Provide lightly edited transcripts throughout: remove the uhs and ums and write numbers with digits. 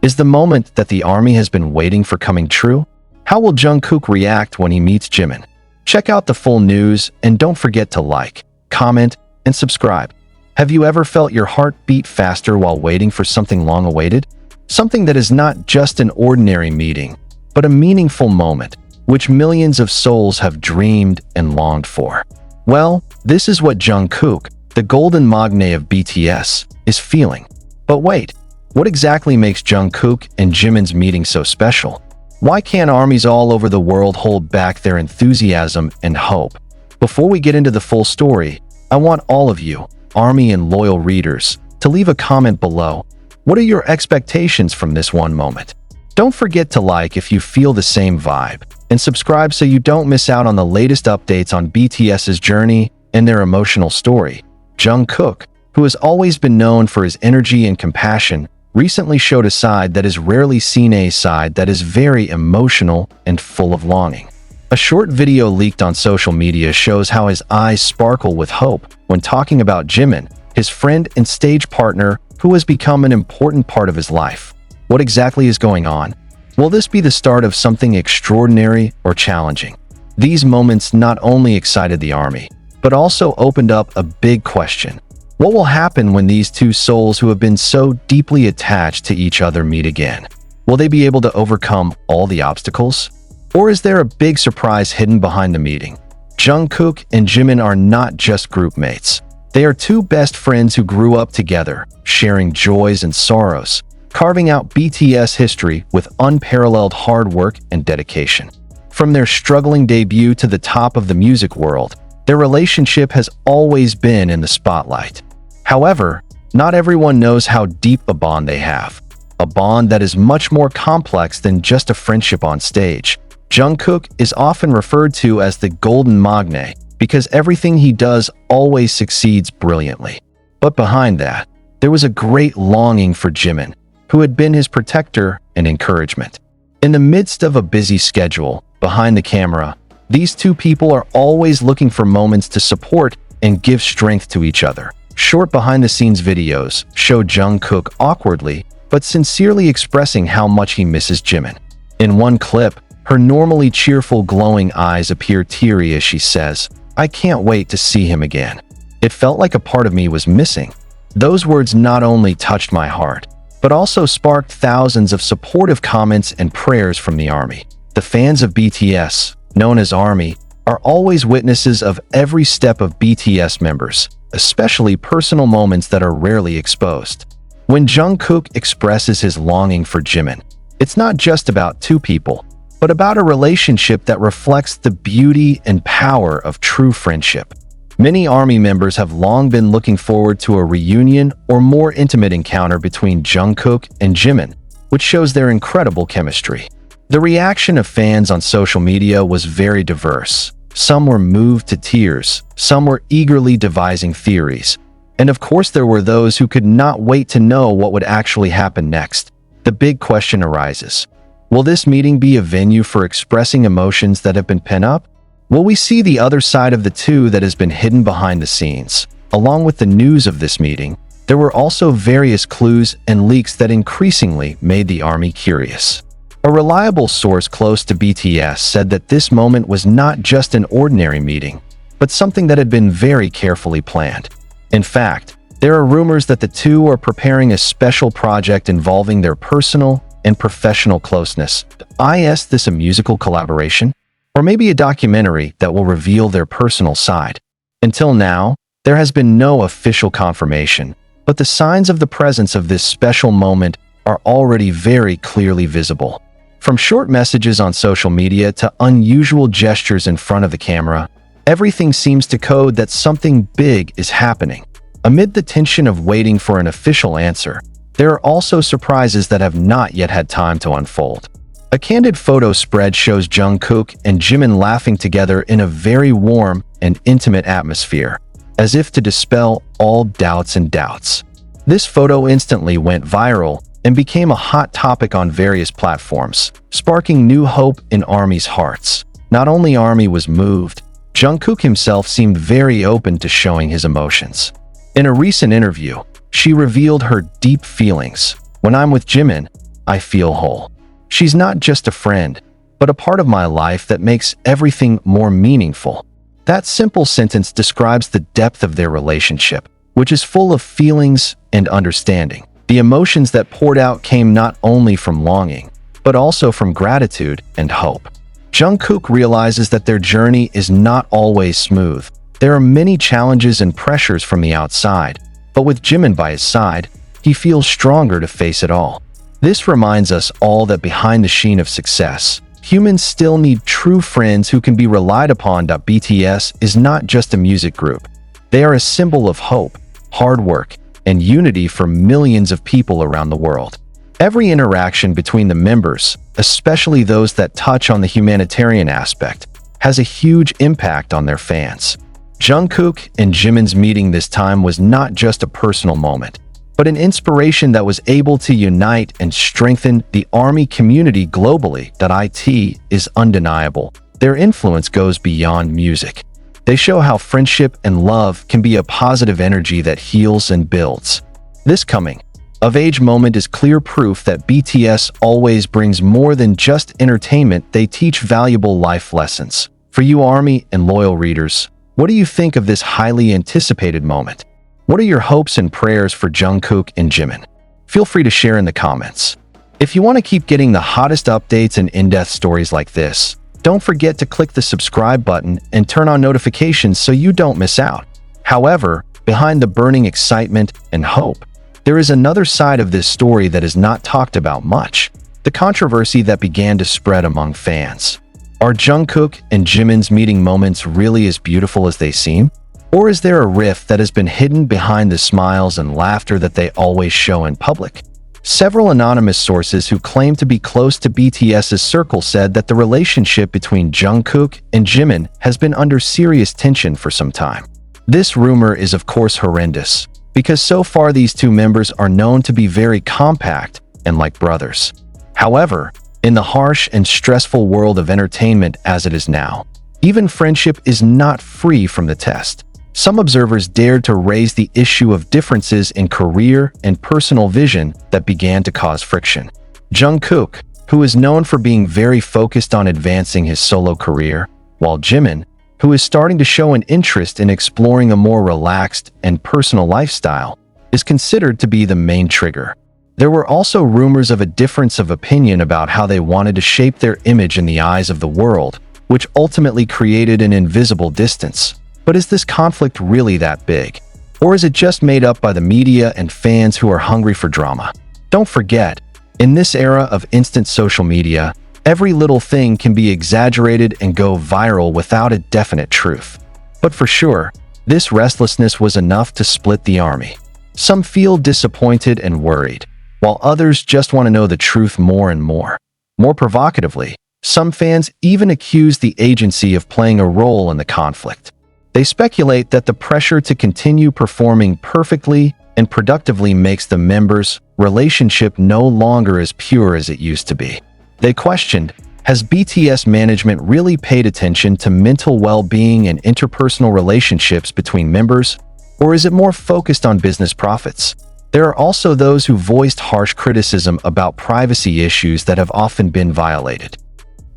Is the moment that the army has been waiting for coming true? How will Jungkook react when he meets Jimin? Check out the full news and don't forget to like, comment, and subscribe. Have you ever felt your heart beat faster while waiting for something long-awaited? Something that is not just an ordinary meeting, but a meaningful moment, which millions of souls have dreamed and longed for. Well, this is what Jungkook, the golden magne of BTS, is feeling. But wait, what exactly makes Jungkook and Jimin's meeting so special? Why can't armies all over the world hold back their enthusiasm and hope? Before we get into the full story, I want all of you, army and loyal readers, to leave a comment below. What are your expectations from this one moment? Don't forget to like if you feel the same vibe, and subscribe so you don't miss out on the latest updates on BTS's journey and their emotional story. Jungkook, who has always been known for his energy and compassion, recently showed a side that is rarely seen, a side that is very emotional and full of longing. A short video leaked on social media shows how his eyes sparkle with hope when talking about Jimin, his friend and stage partner who has become an important part of his life. What exactly is going on? Will this be the start of something extraordinary or challenging? These moments not only excited the army, but also opened up a big question. What will happen when these two souls who have been so deeply attached to each other meet again? Will they be able to overcome all the obstacles? Or is there a big surprise hidden behind the meeting? Jungkook and Jimin are not just group mates. They are two best friends who grew up together, sharing joys and sorrows, carving out BTS history with unparalleled hard work and dedication. From their struggling debut to the top of the music world, their relationship has always been in the spotlight. However, not everyone knows how deep a bond they have, a bond that is much more complex than just a friendship on stage. Jungkook is often referred to as the golden magne because everything he does always succeeds brilliantly. But behind that, there was a great longing for Jimin, who had been his protector and encouragement. In the midst of a busy schedule, behind the camera, these two people are always looking for moments to support and give strength to each other. Short behind-the-scenes videos show Jungkook awkwardly but sincerely expressing how much he misses Jimin. In one clip, her normally cheerful, glowing eyes appear teary as she says, "I can't wait to see him again. It felt like a part of me was missing." Those words not only touched my heart, but also sparked thousands of supportive comments and prayers from the army. The fans of BTS, known as ARMY, are always witnesses of every step of BTS members, especially personal moments that are rarely exposed. When Jungkook expresses his longing for Jimin, it's not just about two people, but about a relationship that reflects the beauty and power of true friendship. Many ARMY members have long been looking forward to a reunion or more intimate encounter between Jungkook and Jimin, which shows their incredible chemistry. The reaction of fans on social media was very diverse. Some were moved to tears, some were eagerly devising theories, and of course there were those who could not wait to know what would actually happen next. The big question arises: will this meeting be a venue for expressing emotions that have been pent up? Will we see the other side of the two that has been hidden behind the scenes? Along with the news of this meeting, there were also various clues and leaks that increasingly made the army curious. A reliable source close to BTS said that this moment was not just an ordinary meeting, but something that had been very carefully planned. In fact, there are rumors that the two are preparing a special project involving their personal and professional closeness. Is this a musical collaboration? Or maybe a documentary that will reveal their personal side? Until now, there has been no official confirmation, but the signs of the presence of this special moment are already very clearly visible. From short messages on social media to unusual gestures in front of the camera, everything seems to code that something big is happening. Amid the tension of waiting for an official answer, there are also surprises that have not yet had time to unfold. A candid photo spread shows Jungkook and Jimin laughing together in a very warm and intimate atmosphere, as if to dispel all doubts and doubts. This photo instantly went viral and became a hot topic on various platforms, sparking new hope in ARMY's hearts. Not only ARMY was moved, Jungkook himself seemed very open to showing his emotions. In a recent interview, she revealed her deep feelings. "When I'm with Jimin, I feel whole. She's not just a friend, but a part of my life that makes everything more meaningful." That simple sentence describes the depth of their relationship, which is full of feelings and understanding. The emotions that poured out came not only from longing, but also from gratitude and hope. Jungkook realizes that their journey is not always smooth. There are many challenges and pressures from the outside, but with Jimin by his side, he feels stronger to face it all. This reminds us all that behind the sheen of success, humans still need true friends who can be relied upon. BTS is not just a music group. They are a symbol of hope, hard work, and unity for millions of people around the world. Every interaction between the members, especially those that touch on the humanitarian aspect, has a huge impact on their fans. Jungkook and Jimin's meeting this time was not just a personal moment, but an inspiration that was able to unite and strengthen the ARMY community globally. It is undeniable. Their influence goes beyond music. They show how friendship and love can be a positive energy that heals and builds. This coming-of-age moment is clear proof that BTS always brings more than just entertainment. They teach valuable life lessons. For you ARMY and loyal readers, what do you think of this highly anticipated moment? What are your hopes and prayers for Jungkook and Jimin? Feel free to share in the comments. If you want to keep getting the hottest updates and in-depth stories like this, don't forget to click the subscribe button and turn on notifications so you don't miss out. However, behind the burning excitement and hope, there is another side of this story that is not talked about much: the controversy that began to spread among fans. Are Jungkook and Jimin's meeting moments really as beautiful as they seem? Or is there a rift that has been hidden behind the smiles and laughter that they always show in public? Several anonymous sources who claim to be close to BTS's circle said that the relationship between Jungkook and Jimin has been under serious tension for some time. This rumor is of course horrendous, because so far these two members are known to be very compact and like brothers. However, in the harsh and stressful world of entertainment as it is now, even friendship is not free from the test. Some observers dared to raise the issue of differences in career and personal vision that began to cause friction. Jungkook, who is known for being very focused on advancing his solo career, while Jimin, who is starting to show an interest in exploring a more relaxed and personal lifestyle, is considered to be the main trigger. There were also rumors of a difference of opinion about how they wanted to shape their image in the eyes of the world, which ultimately created an invisible distance. But is this conflict really that big? Or is it just made up by the media and fans who are hungry for drama? Don't forget, in this era of instant social media, every little thing can be exaggerated and go viral without a definite truth. But for sure, this restlessness was enough to split the ARMY. Some feel disappointed and worried, while others just want to know the truth more and more. More provocatively, some fans even accuse the agency of playing a role in the conflict. They speculate that the pressure to continue performing perfectly and productively makes the members' relationship no longer as pure as it used to be. They questioned, has BTS management really paid attention to mental well-being and interpersonal relationships between members, or is it more focused on business profits? There are also those who voiced harsh criticism about privacy issues that have often been violated.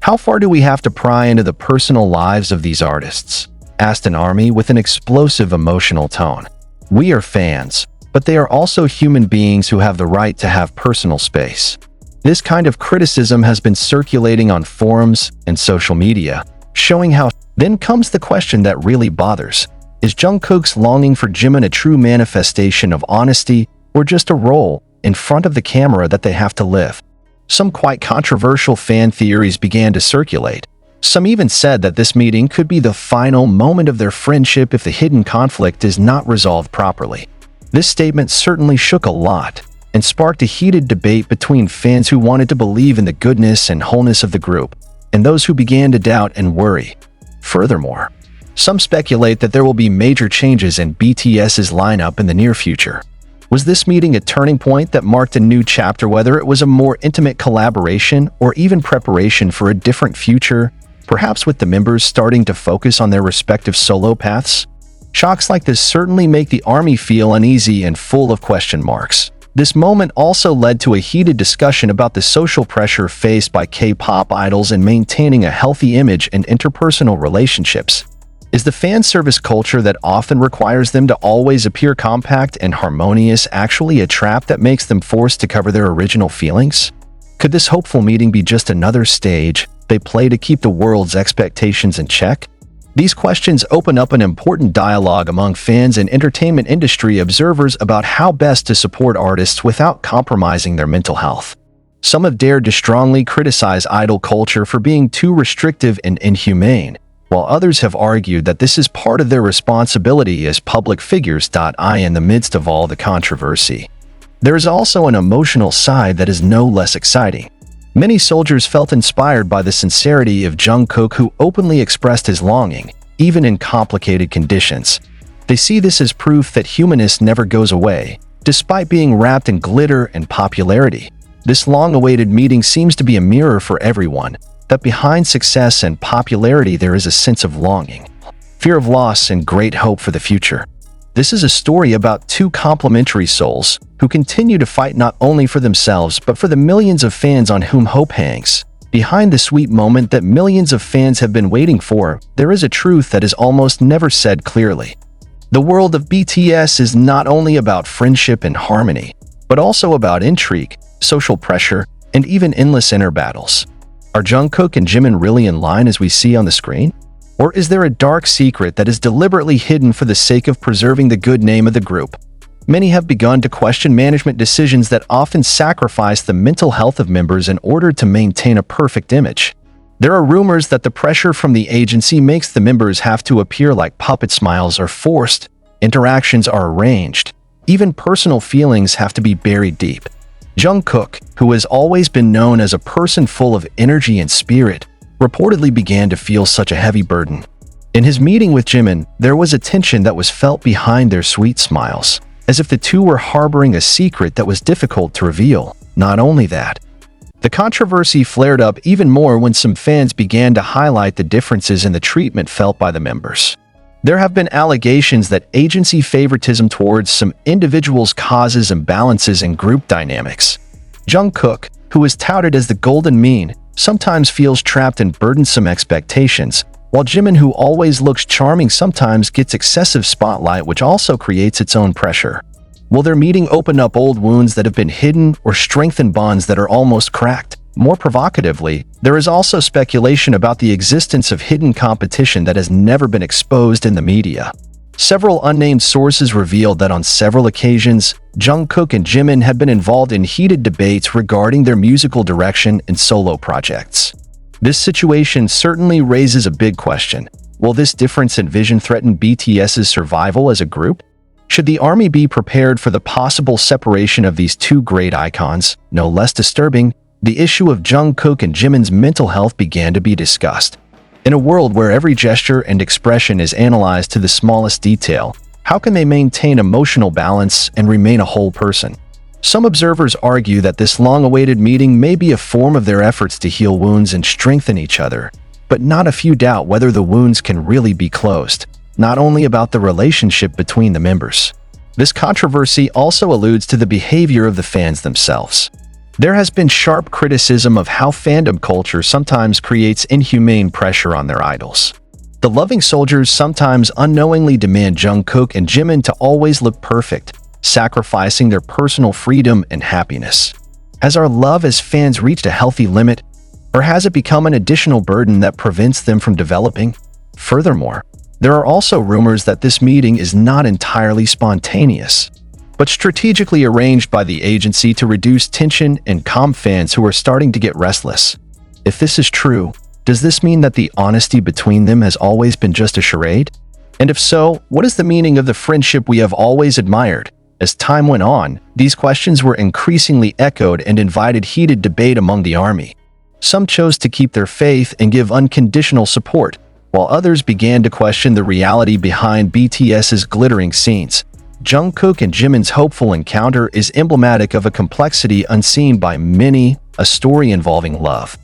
How far do we have to pry into the personal lives of these artists? Asked an ARMY with an explosive emotional tone. We are fans, but they are also human beings who have the right to have personal space. This kind of criticism has been circulating on forums and social media, showing how. Then comes the question that really bothers. Is Jungkook's longing for Jimin a true manifestation of honesty, or just a role in front of the camera that they have to live? Some quite controversial fan theories began to circulate. Some even said that this meeting could be the final moment of their friendship if the hidden conflict is not resolved properly. This statement certainly shook a lot and sparked a heated debate between fans who wanted to believe in the goodness and wholeness of the group, and those who began to doubt and worry. Furthermore, some speculate that there will be major changes in BTS's lineup in the near future. Was this meeting a turning point that marked a new chapter, whether it was a more intimate collaboration or even preparation for a different future, perhaps with the members starting to focus on their respective solo paths? Shocks like this certainly make the ARMY feel uneasy and full of question marks. This moment also led to a heated discussion about the social pressure faced by K-pop idols in maintaining a healthy image in interpersonal relationships. Is the fan service culture that often requires them to always appear compact and harmonious actually a trap that makes them forced to cover their original feelings? Could this hopeful meeting be just another stage they play to keep the world's expectations in check? These questions open up an important dialogue among fans and entertainment industry observers about how best to support artists without compromising their mental health. Some have dared to strongly criticize idol culture for being too restrictive and inhumane, while others have argued that this is part of their responsibility as public figures. In the midst of all the controversy, there is also an emotional side that is no less exciting. Many soldiers felt inspired by the sincerity of Jungkook, who openly expressed his longing, even in complicated conditions. They see this as proof that humanness never goes away, despite being wrapped in glitter and popularity. This long-awaited meeting seems to be a mirror for everyone, that behind success and popularity there is a sense of longing, fear of loss, and great hope for the future. This is a story about two complementary souls who continue to fight not only for themselves but for the millions of fans on whom hope hangs. Behind the sweet moment that millions of fans have been waiting for, there is a truth that is almost never said clearly. The world of BTS is not only about friendship and harmony, but also about intrigue, social pressure, and even endless inner battles. Are Jungkook and Jimin really in line as we see on the screen? Or is there a dark secret that is deliberately hidden for the sake of preserving the good name of the group? Many have begun to question management decisions that often sacrifice the mental health of members in order to maintain a perfect image. There are rumors that the pressure from the agency makes the members have to appear like puppet smiles are forced, interactions are arranged, even personal feelings have to be buried deep. Jungkook, who has always been known as a person full of energy and spirit, reportedly began to feel such a heavy burden. In his meeting with Jimin, there was a tension that was felt behind their sweet smiles, as if the two were harboring a secret that was difficult to reveal. Not only that, the controversy flared up even more when some fans began to highlight the differences in the treatment felt by the members. There have been allegations that agency favoritism towards some individuals causes imbalances in group dynamics. Jungkook, who is touted as the golden mean, sometimes feels trapped in burdensome expectations, while Jimin, who always looks charming, sometimes gets excessive spotlight, which also creates its own pressure. Will their meeting open up old wounds that have been hidden or strengthen bonds that are almost cracked? More provocatively, there is also speculation about the existence of hidden competition that has never been exposed in the media. Several unnamed sources revealed that on several occasions, Jungkook and Jimin had been involved in heated debates regarding their musical direction and solo projects. This situation certainly raises a big question. Will this difference in vision threaten BTS's survival as a group? Should the ARMY be prepared for the possible separation of these two great icons? No less disturbing, the issue of Jungkook and Jimin's mental health began to be discussed. In a world where every gesture and expression is analyzed to the smallest detail, how can they maintain emotional balance and remain a whole person? Some observers argue that this long-awaited meeting may be a form of their efforts to heal wounds and strengthen each other, but not a few doubt whether the wounds can really be closed, not only about the relationship between the members. This controversy also alludes to the behavior of the fans themselves. There has been sharp criticism of how fandom culture sometimes creates inhumane pressure on their idols. The loving soldiers sometimes unknowingly demand Jungkook and Jimin to always look perfect, sacrificing their personal freedom and happiness. Has our love as fans reached a healthy limit, or has it become an additional burden that prevents them from developing? Furthermore, there are also rumors that this meeting is not entirely spontaneous, but strategically arranged by the agency to reduce tension and calm fans who are starting to get restless. If this is true, does this mean that the honesty between them has always been just a charade? And if so, what is the meaning of the friendship we have always admired? As time went on, these questions were increasingly echoed and invited heated debate among the ARMY. Some chose to keep their faith and give unconditional support, while others began to question the reality behind BTS's glittering scenes. Jungkook and Jimin's hopeful encounter is emblematic of a complexity unseen by many, a story involving love,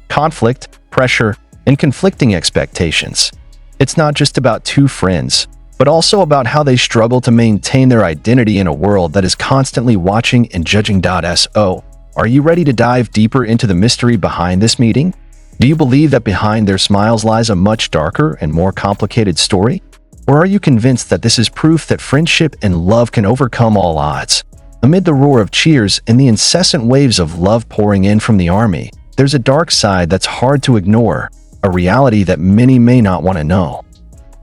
conflict, pressure, and conflicting expectations. It's not just about two friends, but also about how they struggle to maintain their identity in a world that is constantly watching and judging. So, are you ready to dive deeper into the mystery behind this meeting? Do you believe that behind their smiles lies a much darker and more complicated story? Or are you convinced that this is proof that friendship and love can overcome all odds? Amid the roar of cheers and the incessant waves of love pouring in from the army, there's a dark side that's hard to ignore, a reality that many may not want to know.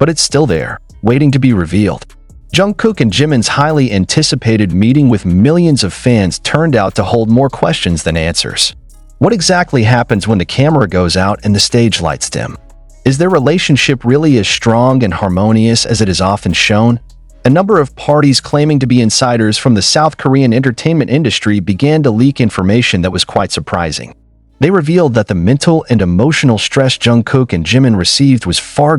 But it's still there, waiting to be revealed. Jungkook and Jimin's highly anticipated meeting with millions of fans turned out to hold more questions than answers. What exactly happens when the camera goes out and the stage lights dim? Is their relationship really as strong and harmonious as it is often shown? A number of parties claiming to be insiders from the South Korean entertainment industry began to leak information that was quite surprising. They revealed that the mental and emotional stress Jungkook and Jimin received was far